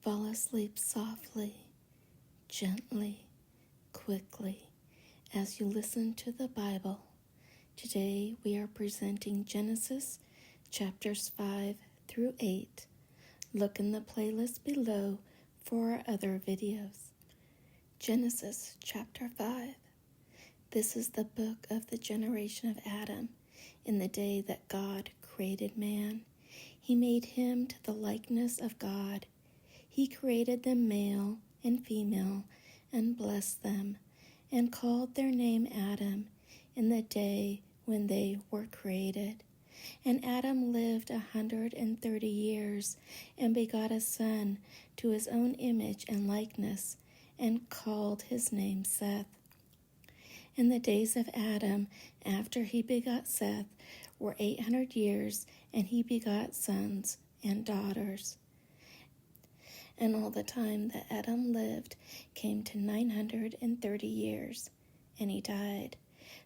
Fall asleep softly, gently, quickly, as you listen to the Bible. Today we are presenting Genesis chapters 5 through 8. Look in the playlist below for our other videos. Genesis chapter 5. This is the book of the generation of Adam. In the day that God created man, he made him to the likeness of God. He created them male and female, and blessed them, and called their name Adam in the day when they were created. And Adam lived 130 years, and begot a son to his own image and likeness, and called his name Seth. And the days of Adam, after he begot Seth, were 800 years, and he begot sons and daughters. And all the time that Adam lived came to 930 years, and he died.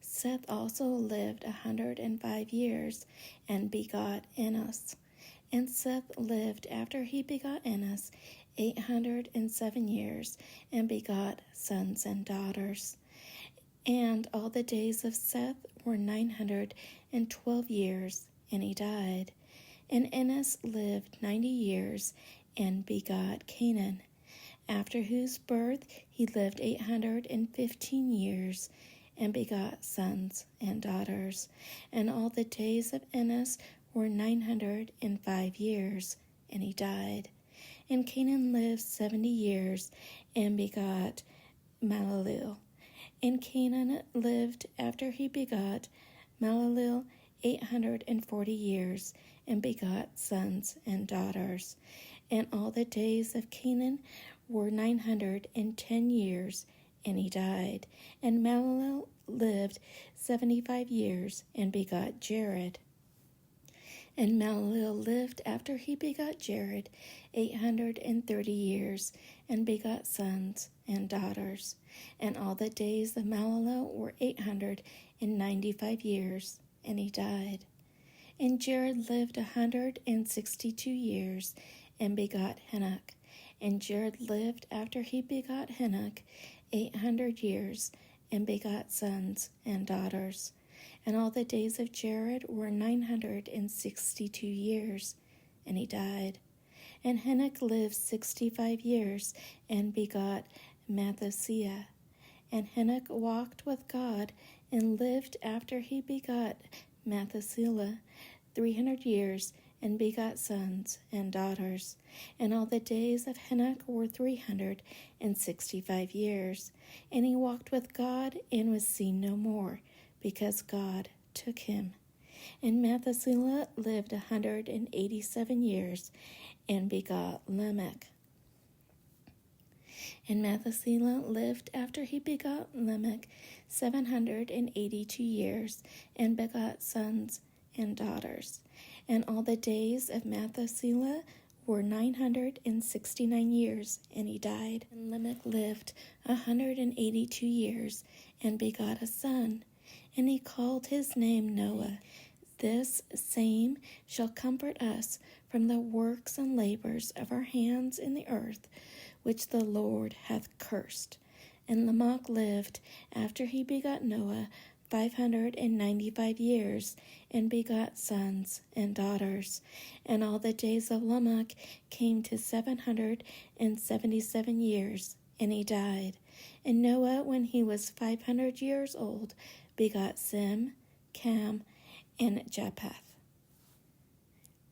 Seth also lived 105 years, and begot Enos. And Seth lived after he begot Enos 807 years, and begot sons and daughters. And all the days of Seth were 912 years, and he died. And Enos lived 90 years, and begot Canaan, after whose birth he lived 815 years, and begot sons and daughters. And all the days of Enos were 905 years, and he died. And Canaan lived 70 years, and begot Mahalalel. And Canaan lived after he begot Mahalalel 840 years, and begot sons and daughters. And all the days of Canaan were 910 years, and he died. And Mahalalel lived 75 years, and begot Jared. And Mahalalel lived after he begot Jared 830 years, and begot sons and daughters. And all the days of Mahalalel were 895 years, and he died. And Jared lived 162 years, and begot Henoch. And Jared lived after he begot Henoch 800 years, and begot sons and daughters. And all the days of Jared were 962 years, and he died. And Henoch lived 65 years, and begot Methuselah. And Henoch walked with God, and lived after he begot Methuselah 300 years, and begot sons and daughters. And all the days of Henoch were 365 years. And he walked with God, and was seen no more, because God took him. And Methuselah lived 187 years, and begot Lamech. And Methuselah lived after he begot Lamech 782 years, and begot sons and daughters. And all the days of Methuselah were 969 years, and he died. And Lamech lived 182 years, and begot a son, and he called his name Noah. This same shall comfort us from the works and labors of our hands in the earth, which the Lord hath cursed. And Lamech lived after he begot Noah 595 years, and begot sons and daughters. And all the days of Lamech came to 777 years, and he died. And Noah, when he was 500 years old, begot Sem, Cam, and Japheth.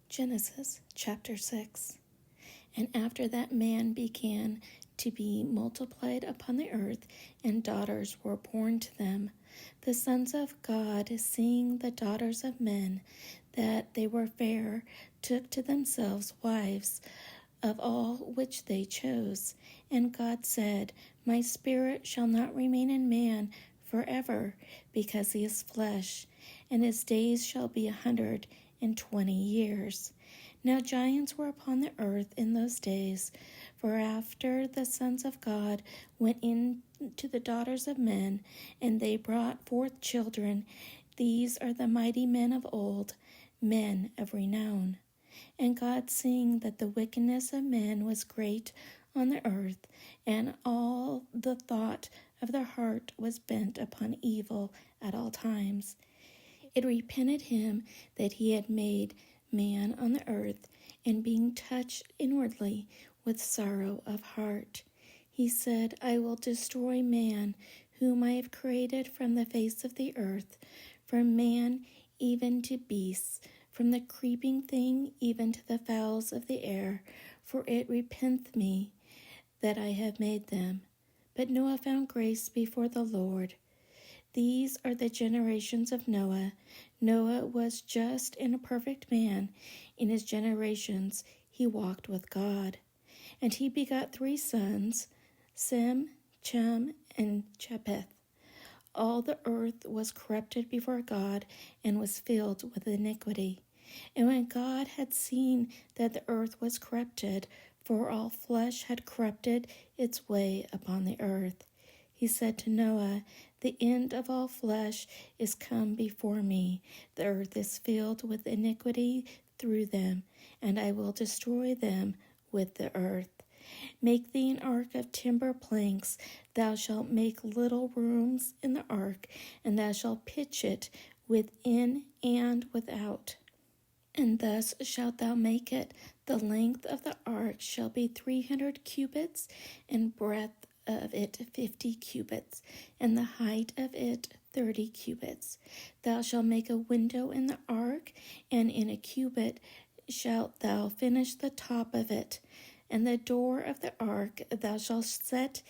Genesis chapter 6. And after that man began to be multiplied upon the earth, and daughters were born to them. The sons of God, seeing the daughters of men, that they were fair, took to themselves wives of all which they chose. And God said, My spirit shall not remain in man forever, because he is flesh, and his days shall be 120 years. Now giants were upon the earth in those days, for after the sons of God went in to the daughters of men, and they brought forth children. These are the mighty men of old, men of renown. And God, seeing that the wickedness of men was great on the earth, and all the thought of their heart was bent upon evil at all times, it repented him that he had made man on the earth, and being touched inwardly with sorrow of heart, he said, I will destroy man, whom I have created from the face of the earth, from man even to beasts, from the creeping thing even to the fowls of the air, for it repenteth me that I have made them. But Noah found grace before the Lord. These are the generations of Noah. Noah was just and a perfect man. In his generations he walked with God. And he begot 3 sons, Sem, Chem, and Japheth. All the earth was corrupted before God, and was filled with iniquity. And when God had seen that the earth was corrupted, for all flesh had corrupted its way upon the earth, he said to Noah, the end of all flesh is come before me. The earth is filled with iniquity through them, and I will destroy them with the earth. Make thee an ark of timber planks. Thou shalt make little rooms in the ark, and thou shalt pitch it within and without. And thus shalt thou make it. The length of the ark shall be 300 cubits, and breadth of it 50 cubits, and the height of it 30 cubits. Thou shalt make a window in the ark, and in a cubit shalt thou finish the top of it. And the door of the ark thou shalt set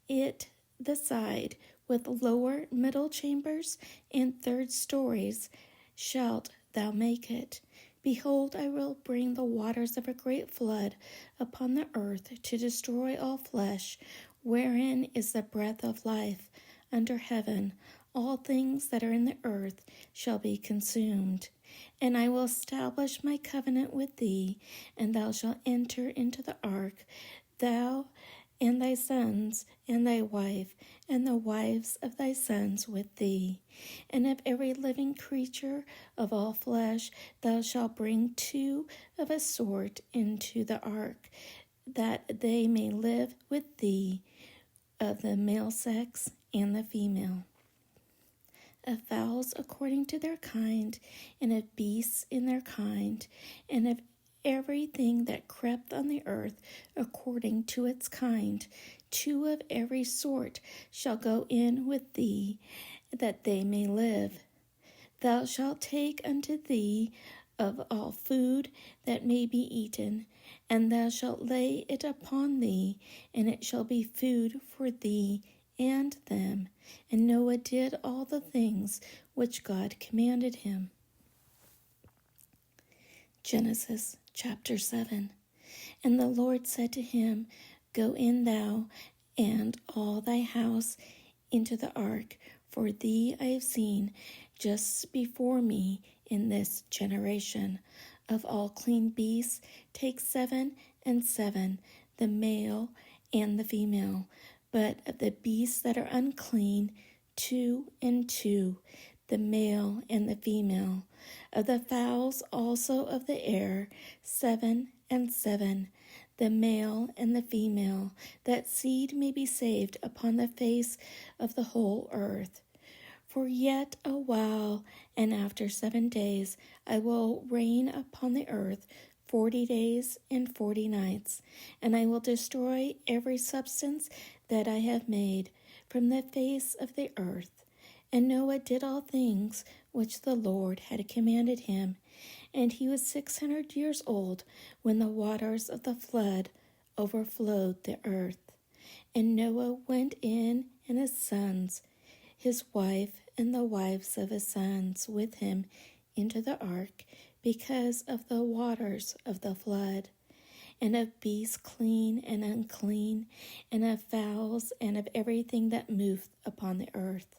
it the side, with lower middle chambers, and 3rd stories shalt thou make it. Behold, I will bring the waters of a great flood upon the earth, to destroy all flesh, wherein is the breath of life under heaven. All things that are in the earth shall be consumed. And I will establish my covenant with thee, and thou shalt enter into the ark, thou and thy sons, and thy wife, and the wives of thy sons with thee. And of every living creature of all flesh thou shalt bring 2 of a sort into the ark, that they may live with thee, of the male sex and the female. Of fowls according to their kind, and of beasts in their kind, and of everything that crept on the earth according to its kind, 2 of every sort shall go in with thee, that they may live. Thou shalt take unto thee of all food that may be eaten, and thou shalt lay it upon thee, and it shall be food for thee and them. And Noah did all the things which God commanded him. Genesis chapter 7. And the Lord said to him, Go in thou and all thy house into the ark, for thee I have seen just before me in this generation. Of all clean beasts take 7 and 7, the male and the female. But of the beasts that are unclean, 2 and 2, the male and the female. Of the fowls also of the air, 7 and 7, the male and the female, that seed may be saved upon the face of the whole earth. For yet a while, and after 7 days, I will rain upon the earth 40 days and 40 nights, and I will destroy every substance that I have made from the face of the earth. And Noah did all things which the Lord had commanded him. And he was 600 years old when the waters of the flood overflowed the earth. And Noah went in, and his sons, his wife, and the wives of his sons with him into the ark, because of the waters of the flood. And of beasts clean and unclean, and of fowls, and of everything that moveth upon the earth.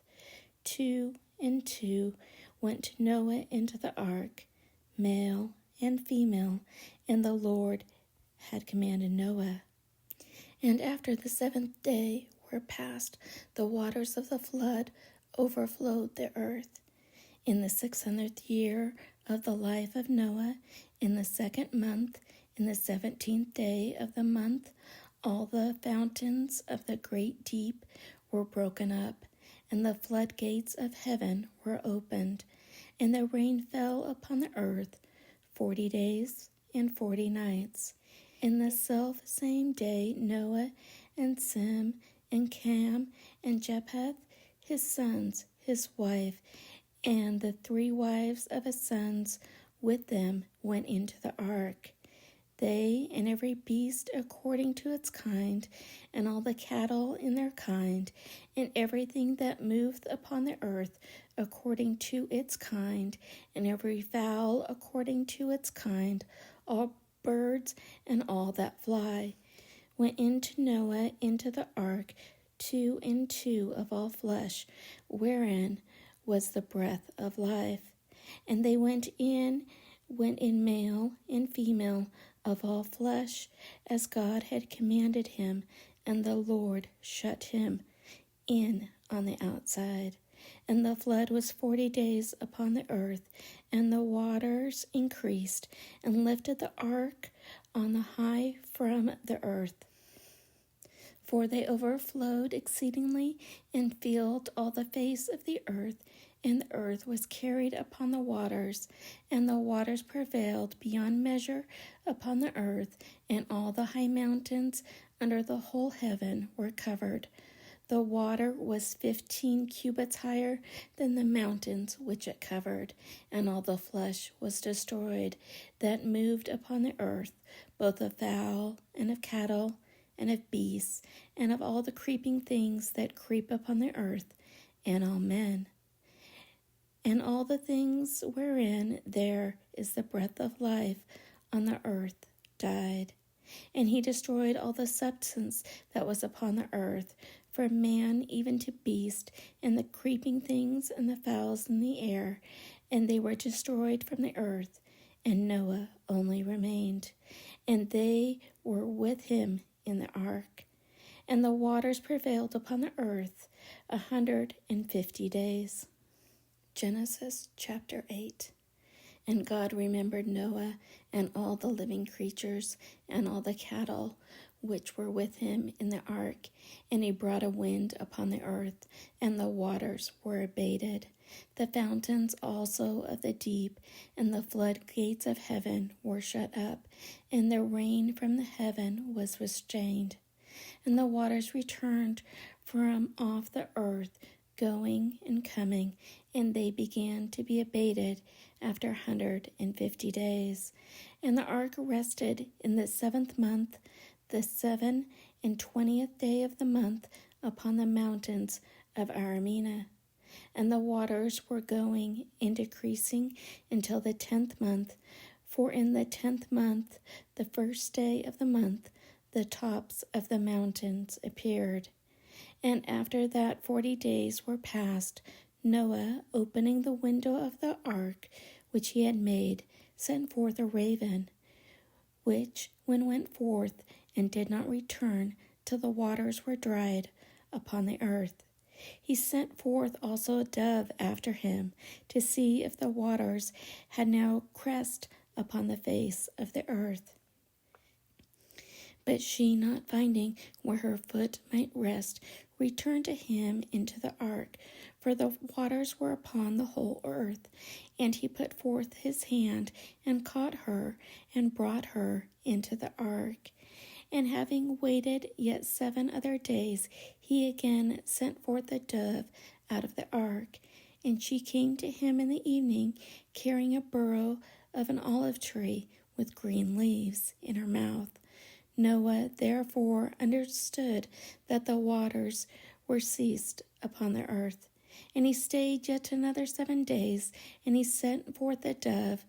2 and 2 went Noah into the ark, male and female, and the Lord had commanded Noah. And after the 7th day were past, the waters of the flood overflowed the earth. In the 600th year of the life of Noah. In the 2nd month, in the 17th day of the month, all the fountains of the great deep were broken up, and the floodgates of heaven were opened, and the rain fell upon the earth 40 days and 40 nights. In the self same day Noah and Sem and Cam and Japheth, his sons, his wife, and the 3 wives of his sons with them went into the ark. They and every beast according to its kind, and all the cattle in their kind, and everything that moveth upon the earth according to its kind, and every fowl according to its kind, all birds and all that fly, went into Noah into the ark, 2 and 2 of all flesh, wherein was the breath of life. And they went in male and female of all flesh, as God had commanded him, and the Lord shut him in on the outside. And the flood was 40 days upon the earth, and the waters increased, and lifted the ark on the high from the earth. For they overflowed exceedingly, and filled all the face of the earth, and the earth was carried upon the waters, and the waters prevailed beyond measure upon the earth, and all the high mountains under the whole heaven were covered. The water was 15 cubits higher than the mountains which it covered, and all the flesh was destroyed that moved upon the earth, both of fowl and of cattle, and of beasts, and of all the creeping things that creep upon the earth, and all men. And all the things wherein there is the breath of life on the earth died. And he destroyed all the substance that was upon the earth, from man even to beast, and the creeping things and the fowls in the air, and they were destroyed from the earth, and Noah only remained, and they were with him in the ark. And the waters prevailed upon the earth 150 days. Genesis chapter 8. And God remembered Noah and all the living creatures and all the cattle which were with him in the ark, and he brought a wind upon the earth, and the waters were abated. The fountains also of the deep and the floodgates of heaven were shut up, and the rain from the heaven was restrained. And the waters returned from off the earth, going and coming, and they began to be abated after 150 days. And the ark rested in the 7th month, the 27th day of the month, upon the mountains of Aramina. And the waters were going and decreasing until the 10th month, for in the 10th month, the 1st day of the month, the tops of the mountains appeared. And after that 40 days were passed, Noah, opening the window of the ark which he had made, sent forth a raven, which, when went forth, and did not return till the waters were dried upon the earth. He sent forth also a dove after him, to see if the waters had now crest upon the face of the earth. But she, not finding where her foot might rest, returned to him into the ark, for the waters were upon the whole earth. And he put forth his hand, and caught her, and brought her into the ark. And having waited yet 7 other days, he again sent forth the dove out of the ark. And she came to him in the evening, carrying a burrow of an olive tree with green leaves in her mouth. Noah therefore understood that the waters were ceased upon the earth. And he stayed yet another 7 days, and he sent forth the dove,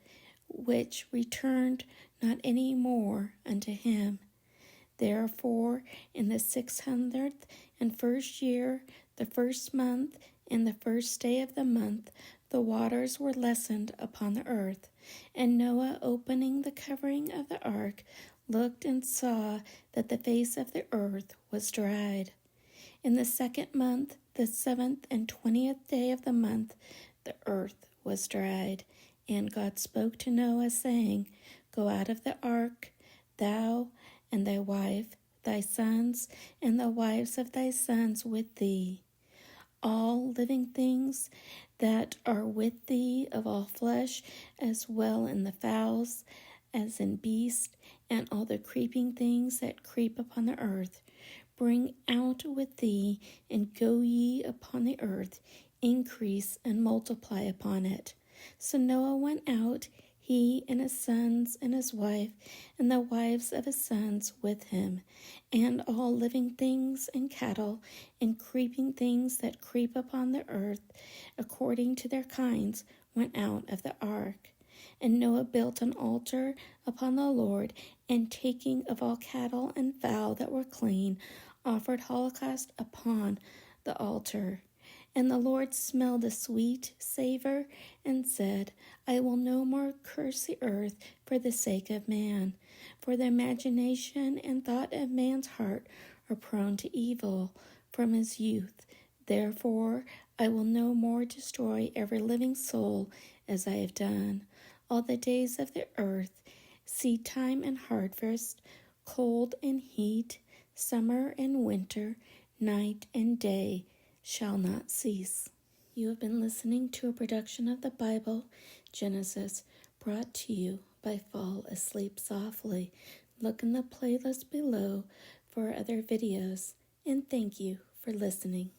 which returned not any more unto him. Therefore, in the 601st year, the 1st month, and the 1st day of the month, the waters were lessened upon the earth. And Noah, opening the covering of the ark, looked and saw that the face of the earth was dried. In the 2nd month, the 7th and 20th day of the month, the earth was dried. And God spoke to Noah, saying, Go out of the ark, thou and thy wife, thy sons, and the wives of thy sons with thee, all living things that are with thee of all flesh, as well in the fowls as in beasts, and all the creeping things that creep upon the earth. Bring out with thee, and go ye upon the earth, increase and multiply upon it. So Noah went out, he and his sons and his wife, and the wives of his sons with him, and all living things and cattle, and creeping things that creep upon the earth, according to their kinds, went out of the ark. And Noah built an altar upon the Lord, and taking of all cattle and fowl that were clean, offered holocaust upon the altar. And the Lord smelled a sweet savor, and said, I will no more curse the earth for the sake of man, for the imagination and thought of man's heart are prone to evil from his youth. Therefore I will no more destroy every living soul as I have done. All the days of the earth, seed time and harvest, cold and heat, summer and winter, night and day, shall not cease. You have been listening to a production of the Bible, Genesis, brought to you by Fall Asleep Softly. Look in the playlist below for other videos, and thank you for listening.